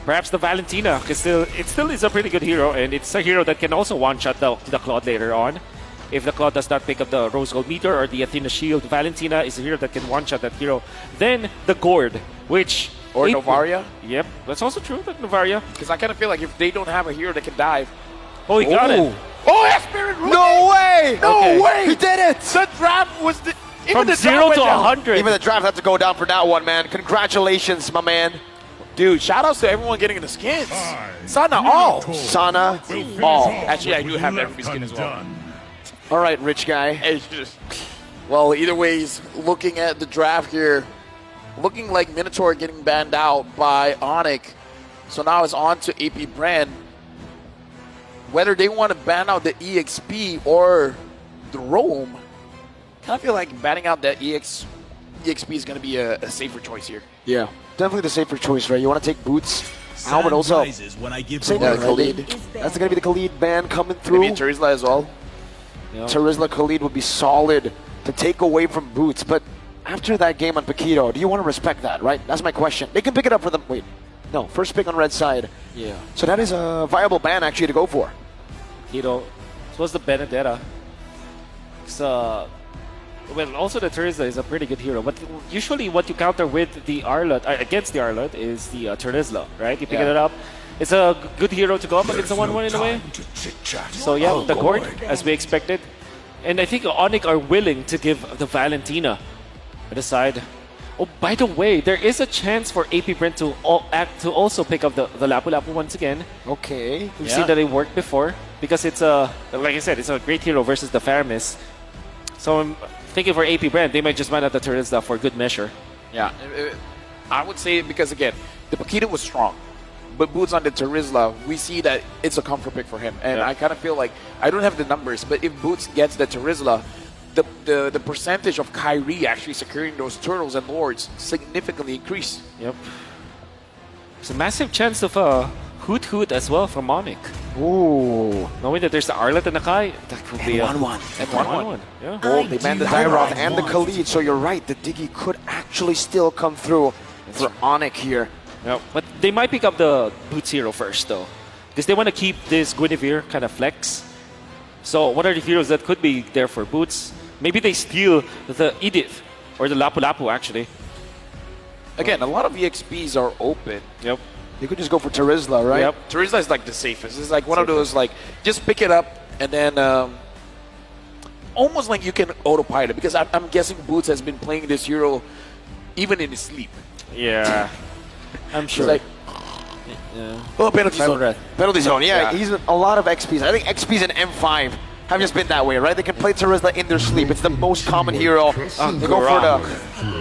perhaps the Valentina, because it still is a pretty good hero, and it's a hero that can also one-shot the Claude later on. If the Claude does not pick up the Rose Gold Meter or the Athena Shield, Valentina is a hero that can one-shot that hero. Then the Gourd, which... Or Novaria? Yep, that's also true, like Novaria. Because I kind of feel like if they don't have a hero that can dive... Oh, he got it! Oh, that's Spirit Root! No way! No way! He did it! The draft was... From 0 to 100. Even the draft had to go down for that one, man. Congratulations, my man. Dude, shout outs to everyone getting the skins. Sana all. Sana all. Actually, I do have every skin as well. All right, rich guy. Well, either ways, looking at the draft here, looking like Minotaur getting banned out by Onic. So now it's on to AP Bren. Whether they want to ban out the EXP or the Roam, I kind of feel like banning out that EXP is going to be a safer choice here. Yeah, definitely the safer choice, right? You want to take Boots out, but also same Khalid. That's going to be the Khalid ban coming through. Maybe Terizla as well. Yep. Terizla Khalid would be solid to take away from Boots, but after that game on Paquito, do you want to respect that, right? That's my question. They can pick it up for them. Wait, no, first pick on red side. Yeah. So that is a viable ban actually to go for. Hero. So was the Benedetta. So, well, also the Terizla is a pretty good hero, but usually what you counter with the Arlott, against the Arlott, is the Terizla, right? You pick it up. It's a good hero to go up against the 1-1 in a way. So yeah, the Court, as we expected. And I think Onic are willing to give the Valentina at the side. Oh, by the way, there is a chance for AP Bren to also pick up the Lapu-Lapu once again. Okay. We've seen that it worked before. Because it's a, like I said, it's a great hero versus the Faramis. So I'm thinking for AP Bren, they might just ban out the Terizla for good measure. Yeah, I would say because again, the Paquito was strong. But Boots on the Terizla, we see that it's a comfort pick for him. And I kind of feel like, I don't have the numbers, but if Boots gets the Terizla, the percentage of Kyrie actually securing those turtles and lords significantly increase. Yep. It's a massive chance of Hoot Hoot as well from Onic. Ooh. Knowing that there's the Arlott and the Kai, that could be a 1-1. And 1-1. Yeah. Oh, they banned the Dyroth and the Khalid, so you're right. The Diggy could actually still come through for Onic here. Yeah, but they might pick up the Boots hero first, though. Because they want to keep this Guinevere kind of flex. So what are the heroes that could be there for Boots? Maybe they steal the Edith, or the Lapu-Lapu, actually. Again, a lot of EXPs are open. Yep. You could just go for Terizla, right? Yep. Terizla is like the safest. It's like one of those, like, just pick it up and then almost like you can autopilot. Because I'm guessing Boots has been playing this hero even in his sleep. Yeah. I'm sure. Like, oh, penalty zone. Penalty zone, yeah. He's a lot of XPs. I think XPs in M5 have just been that way, right? They can play Terizla in their sleep. It's the most common hero. They go for the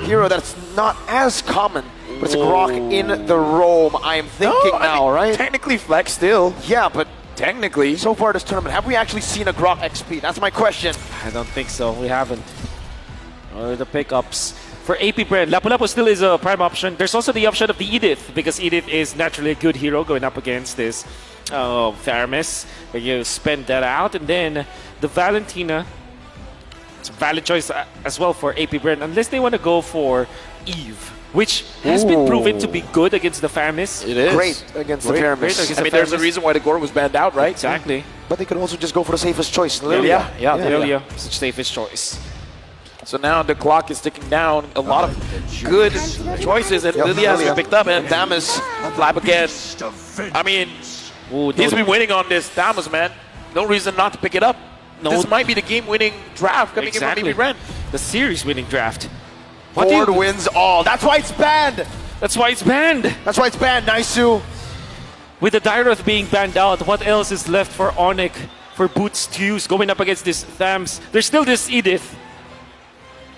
hero that's not as common, but it's a Grok in the Roam, I'm thinking now, right? Technically flex still. Yeah, but technically. So far this tournament, have we actually seen a Grok XP? That's my question. I don't think so. We haven't. The pickups. For AP Bren, Lapu-Lapu still is a prime option. There's also the option of the Edith, because Edith is naturally a good hero going up against this Faramis. Where you spend that out. And then the Valentina, it's a valid choice as well for AP Bren, unless they want to go for Eve, which has been proven to be good against the Faramis. It is. Great against the Faramis. I mean, there's a reason why the Gore was banned out, right? Exactly. But they could also just go for the safest choice. Lilia. Yeah, Lilia is the safest choice. So now the clock is ticking down. A lot of good choices, and Lilia has picked up, and Damas flap again. I mean, he's been winning on this Damas, man. No reason not to pick it up. This might be the game-winning draft coming in from maybe Bren. The series-winning draft. Board wins all. That's why it's banned. That's why it's banned. That's why it's banned, Naisu. With the Dyroth being banned out, what else is left for Onic, for Boots to use going up against this Thams? There's still this Edith.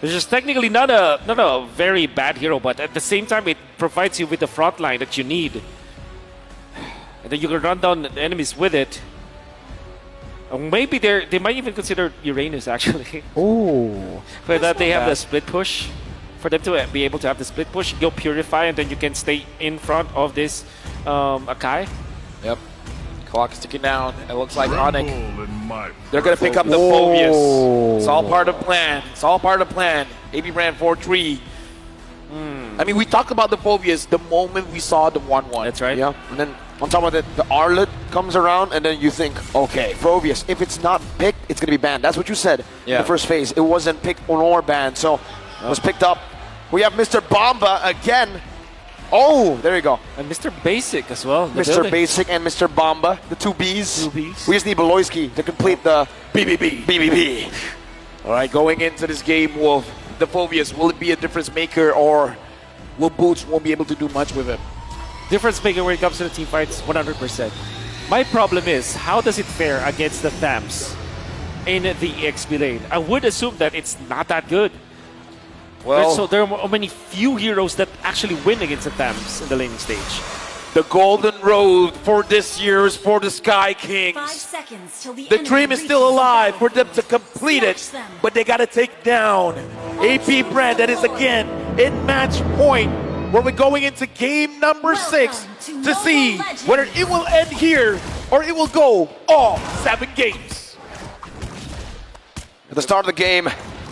It's just technically not a very bad hero, but at the same time, it provides you with the front line that you need. And then you can run down the enemies with it. Maybe they might even consider Uranus, actually. Oh. For that, they have the split push. For them to be able to have the split push, go Purify, and then you can stay in front of this Akai. Yep. Clock is ticking down. It looks like Onic. They're going to pick up the Phobius. It's all part of the plan. It's all part of the plan. AP Bren 4-3. I mean, we talked about the phobias the moment we saw the 1-1. That's right. Yeah, and then on top of it, the Arlet comes around, and then you think, okay, Phobius, if it's not picked, it's going to be banned. That's what you said in the first phase. It wasn't picked or banned, so it was picked up. We have Mr. Bomba again. Oh, there you go. And Mr. Basic as well. Mr. Basic and Mr. Bomba, the two Bs. Two Bs. We just need Beloyski to complete the BBB. All right, going into this game, will the phobias, will it be a difference maker, or will Boots won't be able to do much with it? Difference maker when it comes to the team fights, 100%. My problem is, how does it fare against the Thams in the EXP lane? I would assume that it's not that good. Well, There are many few heroes that actually win against the Thams in the laning stage. the golden road for this year is for the Sky Kings. 5 seconds till The dream is still alive for them to complete it, but they got to take down AP Bren. That is again in match point, where we're going into game number 6 to see whether it will end here or it will go all 7 games. At the start of the game,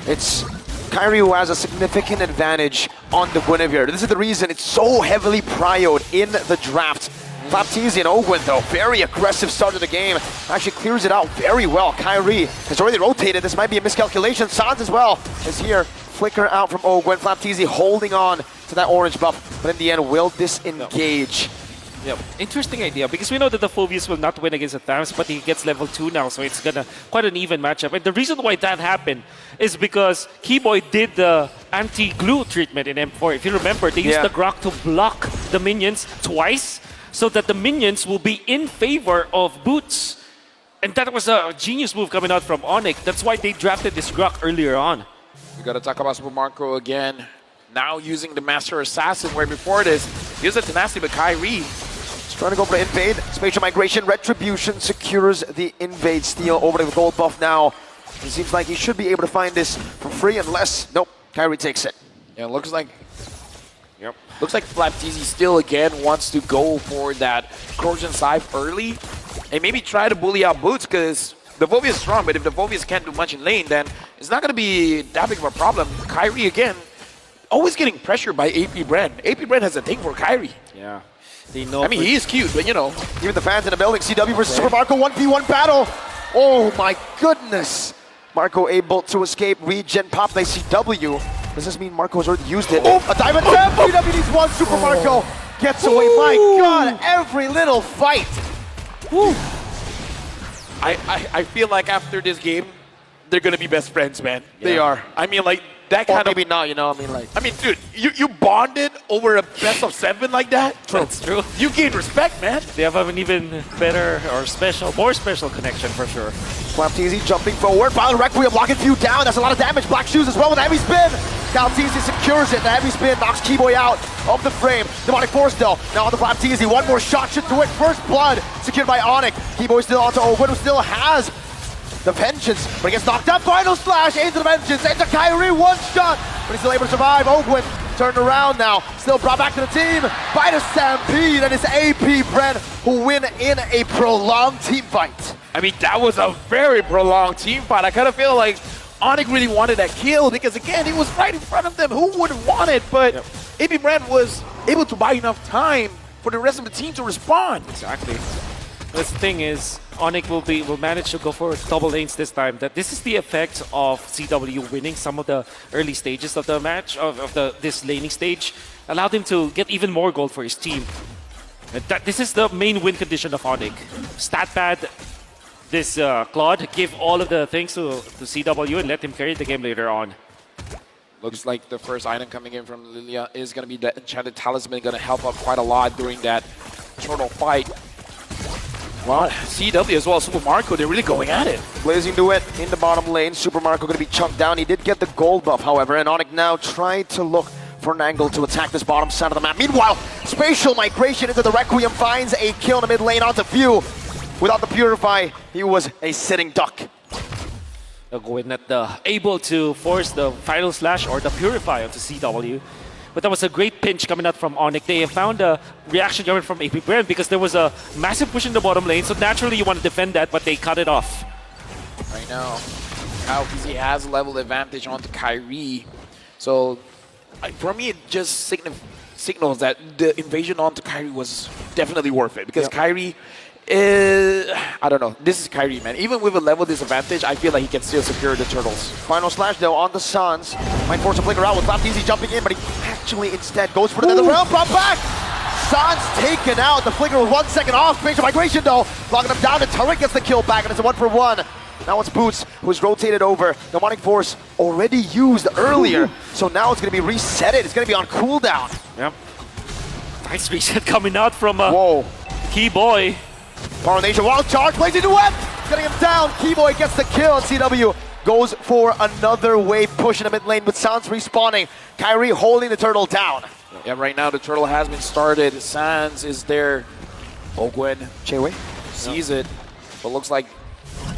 it's Kyrie who has a significant advantage on the Guinevere. This is the reason it's so heavily prioed in the draft. Baptiste and Ogwen, though, very aggressive start of the game. Actually clears it out very well. Kyrie has already rotated. This might be a miscalculation. Sans as well is here. Flicker out from Ogwen. Baptiste holding on to that orange buff. But in the end, will disengage. Yeah, interesting idea, because we know that the Phobius will not win against the Thams, but he gets level 2 now, so it's gonna quite an even matchup. And the reason why that happened is because Keyboy did the anti-glue treatment in M4. If you remember, they used the Grok to block the minions twice, so that the minions will be in favor of Boots. And that was a genius move coming out from Onic. That's why they drafted this Grok earlier on. We got to talk about Super Marco again. Now using the Master Assassin, where before this, he was a tenacity, but Kyrie trying to go for the invade. Spatial migration, retribution secures the invade steal over to the gold buff now. It seems like he should be able to find this for free unless, nope, Kyrie takes it. Yeah, looks like Flapteezy still again wants to go for that corrosion scythe early and maybe try to bully out Boots, because the Volvia is strong, but if the Volvias can't do much in lane, then it's not going to be that big of a problem. Kyrie again, always getting pressured by AP Bren. AP Bren has a thing for Kyrie. Yeah. They know. I mean, he is cute, but you know. Even the fans in the building, CW versus Super Marco 1v1 battle. Oh my goodness. Marco able to escape, regen pop by CW. Does this mean Marco has already used it? Oh, a diamond tap! CW needs one, Super Marco gets away. My God, every little fight. Woo. I feel like after this game, they're going to be best friends, man. Yeah. They are. I mean, like, that Or kind maybe of... not, you know, I mean, like... I mean, dude, you bonded over a best of 7 like that? That's true. You gain respect, man. They have an even better or more special connection for sure. Flapteezy jumping forward. Violent Requiem locking few down. That's a lot of damage. Black Shoes as well with a heavy spin. Flapteezy secures it. The heavy spin knocks Keyboy out of the frame. Demonic Force though. Now on the Flapteezy. One more shot should do it. First blood secured by Onic. Keyboy still onto Ogwen, who still has the Vengeance, but he gets knocked up. Final Slash into the Vengeance, into Kyrie, one shot, but he's still able to survive. Ogwen turned around now, still brought back to the team by the Stampede, and it's AP Bren who win in a prolonged team fight. I mean, that was a very prolonged team fight. I kind of feel like Onic really wanted that kill because, again, he was right in front of them. Who wouldn't want it? But AP Bren was able to buy enough time for the rest of the team to respond. Exactly. The thing is, Onic will manage to go for double lanes this time. That this is the effect of CW winning some of the early stages of the match, of this laning stage, allowed him to get even more gold for his team. And this is the main win condition of Onic. Stat pad this Claude, give all of the things to CW and let him carry the game later on. Looks like the first item coming in from Lilia is going to be the Enchanted Talisman, going to help out quite a lot during that turtle fight. Well, CW as well as Super Marco, they're really going at it. Blazing Duet in the bottom lane. Super Marco going to be chunked down. He did get the gold buff, however, and Onic now tried to look for an angle to attack this bottom side of the map. Meanwhile, Spatial Migration into the Requiem finds a kill in the mid lane onto View. Without the Purify, he was a sitting duck. Able to force the Final Slash or the Purify onto CW. But that was a great pinch coming out from Onic. They found a reaction coming from AP Bren because there was a massive push in the bottom lane. So naturally you want to defend that, but they cut it off. Right now, Kyle Kizzy has level advantage onto Kyrie. So For me, it just signals that the invasion onto Kyrie was definitely worth it. Because Kyrie is, I don't know, this is Kyrie, man. Even with a level disadvantage, I feel like he can still secure the turtles. Final slash though on the Suns. Might force a flicker out with Easy jumping in, but he actually instead goes for the nether realm. Brought back! Suns taken out. The flicker with 1 second off. Spatial migration though. Locking him down. The turret gets the kill back, and it's a 1-for-1. Now it's Boots who's rotated over. Demonic Force already used earlier, so now it's going to be resetted. It's going to be on cooldown. Yep. Nice reset coming out from Keyboy. Power Nation wild charge, plays into web, getting him down. Keyboy gets the kill, and CW goes for another wave push in the mid lane with Sans respawning. Kyrie holding the turtle down. Yeah, right now the turtle has been started. Sans is there. Ogwen Chewe sees it, but looks like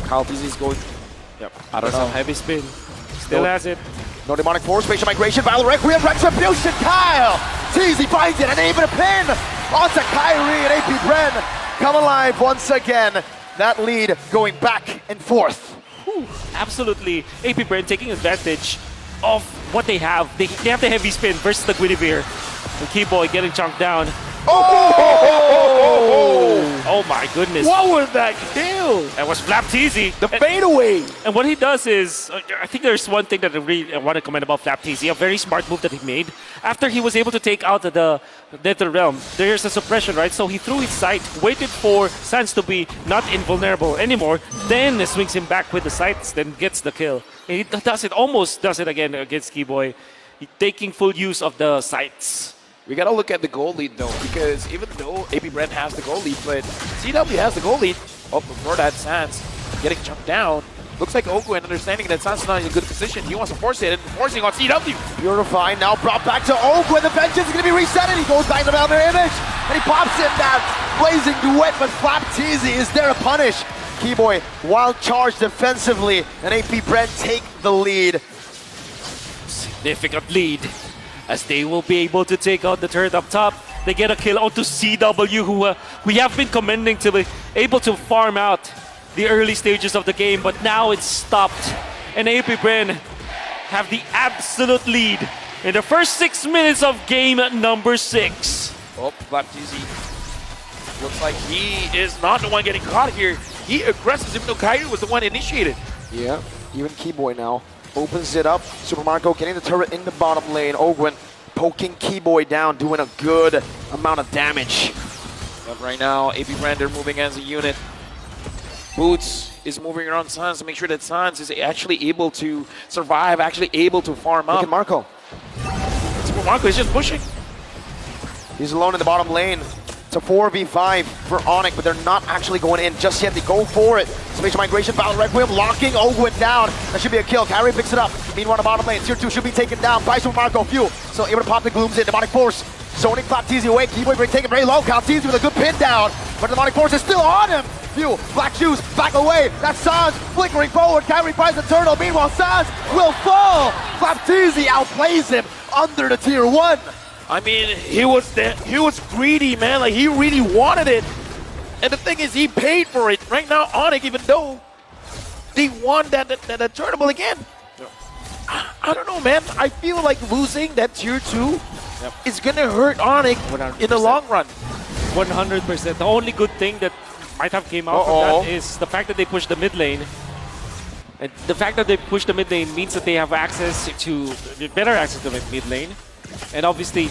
Kyle TZ is going. Yep. I don't know. Heavy spin. Still has it. No Demonic Force, Spatial Migration, Battle Requiem, Retribution, Kyle! TZ finds it, and even a pin onto Kyrie and AP Bren. Come alive once again. That lead going back and forth. Absolutely. AP Bren taking advantage of what they have. They have the heavy spin versus the Guinevere. And Keyboy getting chunked down. Oh my goodness. What was that kill? That was Flap TZ. The fadeaway. And what he does is, I think there's one thing that I really want to comment about Flap TZ, a very smart move that he made. After he was able to take out the Nether Realm, there's a suppression, right? So he threw his sight, waited for Sans to be not invulnerable anymore, then swings him back with the sights, then gets the kill. And he does it, almost does it again against Keyboy, taking full use of the sights. We gotta look at the goal lead though, because even though AP Bren has the goal lead, but CW has the goal lead. Oh, before that, Sans getting jumped down. Looks like Ogwen understanding that Sans is not in a good position. He wants to force it and forcing on CW. Purify now brought back to Ogwen. The vengeance is going to be reset, and he goes back to the other image, and he pops in that blazing duet, but Flap TZ is there to punish. Keyboy wild charge defensively, and AP Bren take the lead. Significant lead, as they will be able to take out the turret up top. They get a kill onto CW, who we have been commending to be able to farm out the early stages of the game, but now it's stopped. And AP Bren have the absolute lead in the first 6 minutes of game number 6. Oh, Flap TZ. Looks like he is not the one getting caught here. He aggresses even though Kyrie was the one initiated. Yeah, even Keyboy now opens it up. Super Marco getting the turret in the bottom lane. Ogwen poking Keyboy down, doing a good amount of damage. But right now, AP Bren, they're moving as a unit. Boots is moving around Sans to make sure that Sans is actually able to survive, actually able to farm up. Look at Marco. Super Marco is just pushing. He's alone in the bottom lane. It's a 4v5 for Onic, but they're not actually going in just yet. They go for it. Spatial Migration, Battle Requiem, locking Ogwen down. That should be a kill. Kyrie picks it up. Meanwhile, the bottom lane, Tier 2 should be taken down by Super Marco. Few, so able to pop the Glooms in. Demonic Force, zoning Flap TZ away. Keyboy taking very low. Kyle TZ with a good pin down, but the Demonic Force is still on him. Few, Black Shoes, back away. That's Sans flickering forward. Kyrie finds the turtle. Meanwhile, Sans will fall. Flap TZ outplays him under the Tier 1. I mean, he was greedy, man. Like, he really wanted it. And the thing is, he paid for it. Right now, Onic, even though they won that tournament again. Yep. I don't know, man. I feel like losing that Tier 2 is going to hurt Onic 100%. in the long run. 100%. The only good thing that might have came out from that is the fact that they pushed the mid lane. And the fact that they pushed the mid lane means that they have access to better access to the mid lane. And obviously,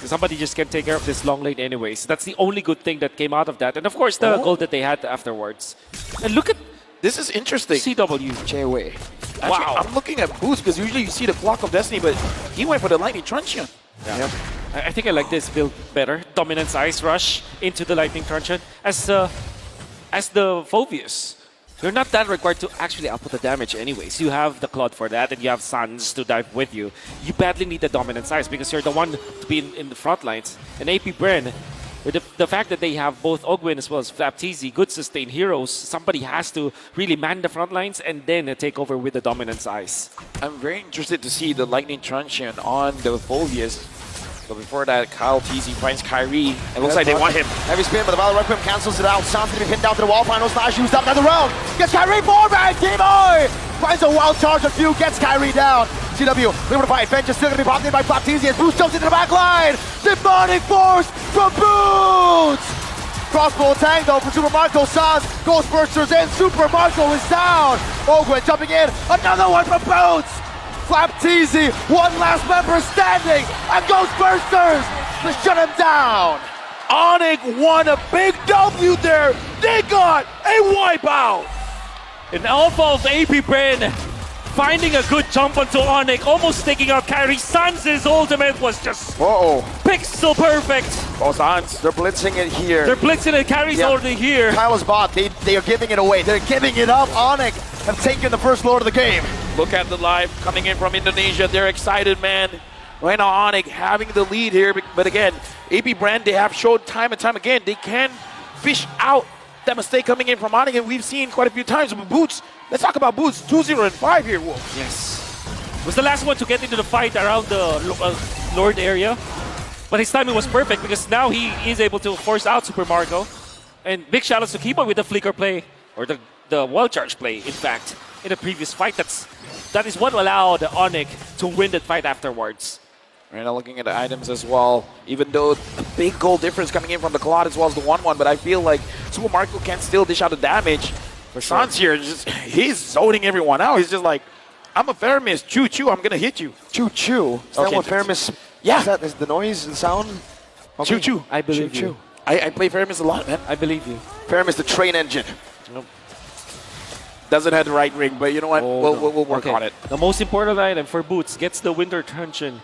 somebody just can't take care of this long lane anyways. That's the only good thing that came out of that. And of course, the goal that they had afterwards. And look at this is interesting. CW. Chewe. Actually, Wow. I'm looking at Boost because usually you see the Clock of Destiny, but he went for the Lightning Truncheon. Yeah. I think I like this build better. Dominance Ice Rush into the Lightning Truncheon as the Phobius. You're not that required to actually output the damage anyways. You have the Claude for that, and you have Sans to dive with you. You badly need the Dominant Size because you're the one to be in the front lines. And AP Bren, with the fact that they have both Ogwen as well as Flap TZ, good sustained heroes, somebody has to really man the front lines and then take over with the Dominant Size. I'm very interested to see the Lightning Truncheon on the Phobius. But before that, Kyle TZ finds Kyrie. It looks like they want him. Heavy spin, but the Battle Requiem cancels it out. Sans going to be pinned down to the wall. Final slash used up another round. Gets Kyrie forward. Keyboy finds a wild charge. A few gets Kyrie down. CW, looking for the fight. Vengeance still gonna be popped in by Baptiste as Boots jumps into the back line. Demonic force from Boots! Crossbow attack though from Super Marco. Sans, Ghostbusters in, Super Marco is down. Ogwen jumping in, another one from Boots! Flapteasy, one last member standing, and Ghostbusters to shut him down. Onic won a big W there. They got a wipeout. An alpha of AP Bren finding a good jump onto Onic, almost taking out Kyrie. Sans' ultimate was just pixel perfect. Oh, Sans, they're blitzing it here. They're blitzing it, Kyrie's already here. Kyle's bot, they are giving it away. They're giving it up. Onic have taken the first lord of the game. Look at the live coming in from Indonesia. They're excited, man. Right now, Onic having the lead here. But again, AP Brand, they have showed time and time again, they can fish out that mistake coming in from Onic, and we've seen quite a few times. But Boots, let's talk about Boots. 2-0-5 here, Wolf. Yes. Was the last one to get into the fight around the Lord area. But his timing was perfect because now he is able to force out Super Marco. And big shout outs to Kibo with the flicker play, or the wall charge play, in fact, in the previous fight. That is what allowed Onic to win that fight afterwards. Right now looking at the items as well, even though the big goal difference coming in from the Claude as well as the 1-1, but I feel like Super Marco can still dish out the damage. For Sans here, he's zoning everyone out. He's just like, I'm a Faramis, choo-choo, I'm gonna hit you. Choo-choo? Is that what Faramis... Yeah. Is the noise and sound? Okay. Choo-choo. I believe you. I play Faramis a lot, man. I believe you. Faramis, the train engine. Nope. Doesn't have the right ring, but you know what? We'll work on it. The most important item for Boots gets the Winter Truncheon.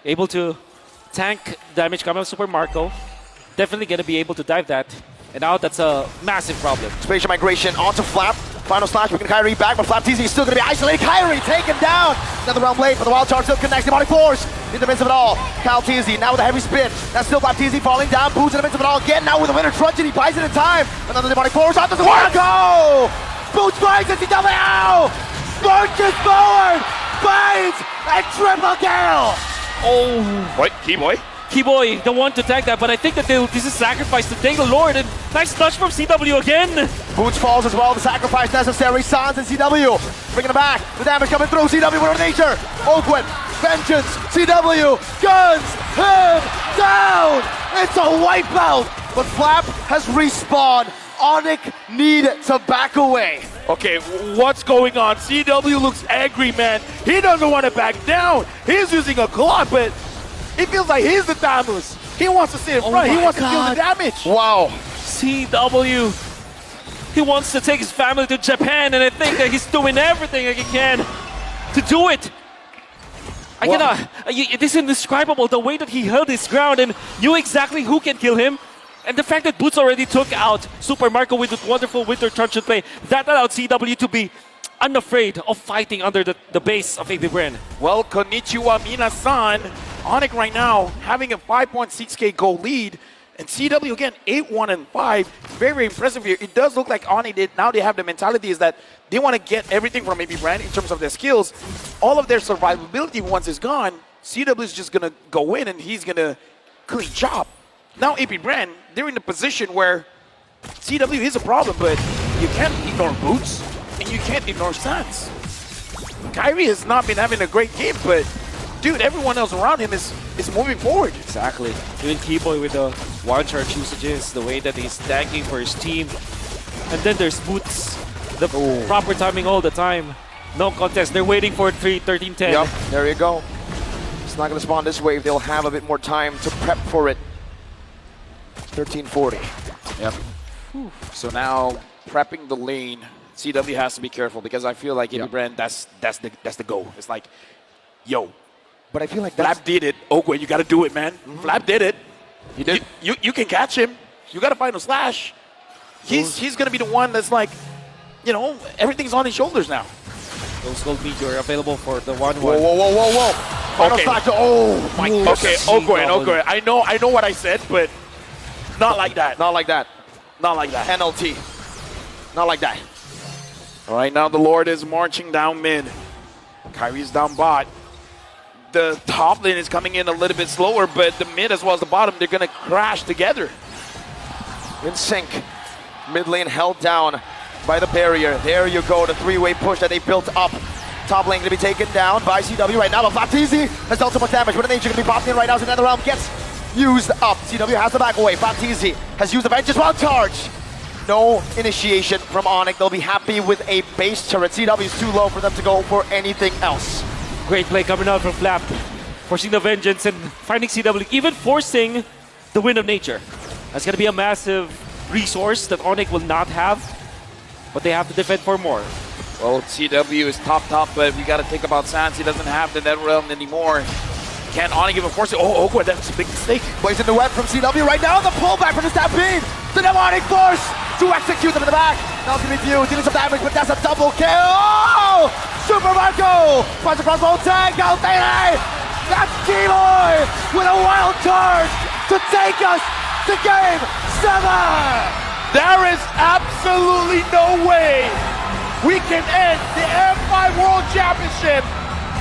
Able to tank damage coming out Super Marco. Definitely going to be able to dive that. And now that's a massive problem. Spatial migration onto Flap. Final slash, we're going to Kyrie back, but Flapteasy is still going to be isolated. Kyrie taken down. Another round blade, but the wild charge still connects. Demonic force in the midst of it all. Kyle Teasy now with a heavy spin. That's still Flapteasy falling down. Boots in the midst of it all again. Now with a Winter Truncheon, he buys it in time. Another demonic force onto the Marco. Boots finds it. CW. Marches forward. Finds a triple kill. Oh. What? Keyboy? Keyboy, the one to tag that, but I think that this is sacrifice to take the Lord, and nice touch from CW again. Boots falls as well, the sacrifice necessary. Sans and CW bringing it back. The damage coming through. CW with nature. Ogwen, vengeance. CW guns him down. It's a wipeout, but Flap has respawned. Onic need to back away. Okay, what's going on? CW looks angry, man. He doesn't want to back down. He's using a claw, but it feels like he's the Thanos. He wants to sit in front. He wants to deal the damage. Wow. CW. He wants to take his family to Japan, and I think that he's doing everything that he can to do it. I cannot. It is indescribable the way that he held his ground and knew exactly who can kill him. And the fact that Boots already took out Super Marco with that wonderful Winter Truncheon play, that allowed CW to be unafraid of fighting under the base of AP Bren. Well, konnichiwa minasan. Onic right now having a 5.6k goal lead. And CW again, 8-1-5. Very, very impressive here. It does look like Onic now they have the mentality is that they want to get everything from AP Bren in terms of their skills. All of their survivability once it's gone, CW is just going to go in and he's going to clean job. Now AP Bren, they're in a position where CW is a problem, but you can't ignore Boots and you can't ignore Sans. Kyrie has not been having a great game, but dude, everyone else around him is moving forward. Exactly. Even Keyboy with the wild charge usages, the way that he's tanking for his team. And then there's Boots. The proper timing all the time. No contest. They're waiting for 13-10. Yep, there you go. It's not going to spawn this wave. They'll have a bit more time to prep for it. 13-40. Yep. Whew. So now prepping the lane, CW has to be careful because I feel like AP Bren, that's the goal. It's like, yo. But I feel like Flap did it. Ogwe, you got to do it, man. Flap did it. He did. You can catch him. You got to find a slash. He's going to be the one that's like, you know, everything's on his shoulders now. Those gold meteor available for the 1-1. Whoa. Final slash. Oh my God. Okay, Ogwe. I know what I said, but not like that. Not like that. Not like that. NLT. Not like that. All right, now the Lord is marching down mid. Kyrie's down bot. The top lane is coming in a little bit slower, but the mid as well as the bottom, they're going to crash together. In sync. Mid lane held down by the barrier. There you go, the three-way push that they built up. Top lane going to be taken down by CW right now, but Baptiste has dealt so much damage. But an Ancient going to be popped in right now, so Nether Realm gets used up. CW has the back away. Baptiste has used the Vengeance while charge. No initiation from Onic. They'll be happy with a base turret. CW is too low for them to go for anything else. Great play coming out from Flap, forcing the Vengeance and finding CW, even forcing the Wind of Nature. That's going to be a massive resource that Onic will not have, but they have to defend for more. Well, CW is top, but we got to think about Sans. He doesn't have the Nether Realm anymore. Can Onic even force it? Oh, that's a big mistake. Plays in the web from CW right now. The pullback from the Stampede. The demonic force to execute them in the back. Now it's going to be View dealing some damage, but that's a double kill. Oh! Super Marco finds across the whole tank. Galtene. That's G-Boy with a wild charge to take us to game 7. There is absolutely no way we can end the M5 World Championship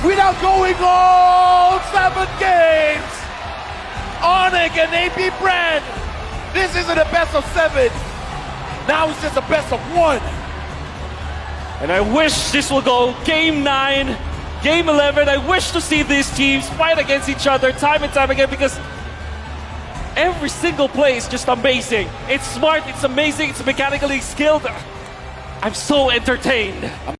without going all 7 games. Onic and AP Bren, this isn't a best of 7. Now it's just a best of 1. And I wish this will go game 9, game 11. I wish to see these teams fight against each other time and time again, because every single play is just amazing. It's smart, it's amazing, it's mechanically skilled. I'm so entertained.